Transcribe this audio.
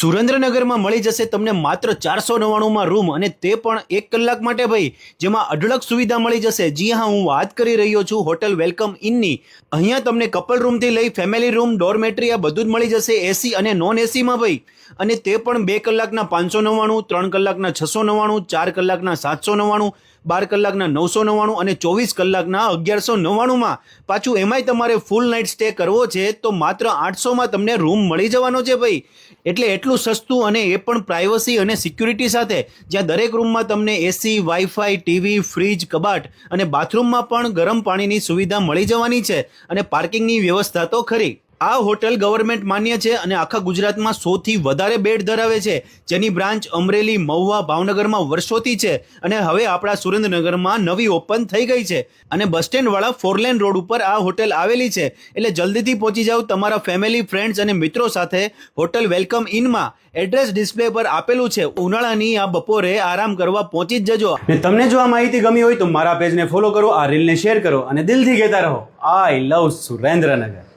સુરેન્દ્રનગરમાં મળી જશે તમને માત્ર 499માં રૂમ અને તે પણ 1 કલાક માટે ભાઈ, જેમાં અઢળક સુવિધા મળી જશે। જી હા, હું વાત કરી રહ્યો છું હોટલ વેલકમ ઇનની। અહીંયા તમને કપલ રૂમથી લઈ ફેમિલી રૂમ, ડોરમેટ્રી આ બધું જ મળી જશે એસી અને નોન એસીમાં ભાઈ, અને તે પણ 2 કલાકના 599, 3 કલાકના 699, 4 કલાકના 799, 12 કલાકના 999 અને 24 કલાકના 1199માં। પાછું એમાંય તમારે ફૂલ નાઇટ સ્ટે કરવો છે તો માત્ર 800માં તમને રૂમ મળી જવાનો છે ભાઈ। એટલે એટલું સસ્તું અને એ પણ પ્રાઇવસી અને સિક્યુરિટી સાથે, જ્યાં દરેક રૂમમાં તમને એસી, વાઈફાઈ, ટીવી, ફ્રીજ, કબાટ અને બાથરૂમમાં પણ ગરમ પાણીની સુવિધા મળી જવાની છે અને પાર્કિંગની વ્યવસ્થા તો ખરી। આ હોટલ ગવર્મેન્ટ માન્ય છે અને આખા ગુજરાતમાં 100થી વધારે બેડ ધરાવે છે, જેની બ્રાન્ચ અમરેલી, મહુવા, ભાવનગરમાં વર્ષોથી છે અને હવે આપણા સુરેન્દ્રનગરમાં નવી ઓપન થઈ ગઈ છે અને બસ સ્ટેન્ડ વાળા 4 લેન રોડ ઉપર આ હોટલ આવેલી છે। એટલે જલ્દીથી પહોંચી જાઓ તમારા ફેમિલી, ફ્રેન્ડ્સ અને મિત્રો સાથે હોટલ વેલકમ ઇનમાં। એડ્રેસ ડિસ્પ્લે પર આપેલું છે। ઉનાળાની આ બપોરે આરામ કરવા પહોંચી જ જજો। અને તમને જો આ માહિતી ગમી હોય તો મારા પેજને ફોલો કરો, આ રીલને શેર કરો અને દિલથી કહેતા રહો, આઈ લવ સુરેન્દ્રનગર।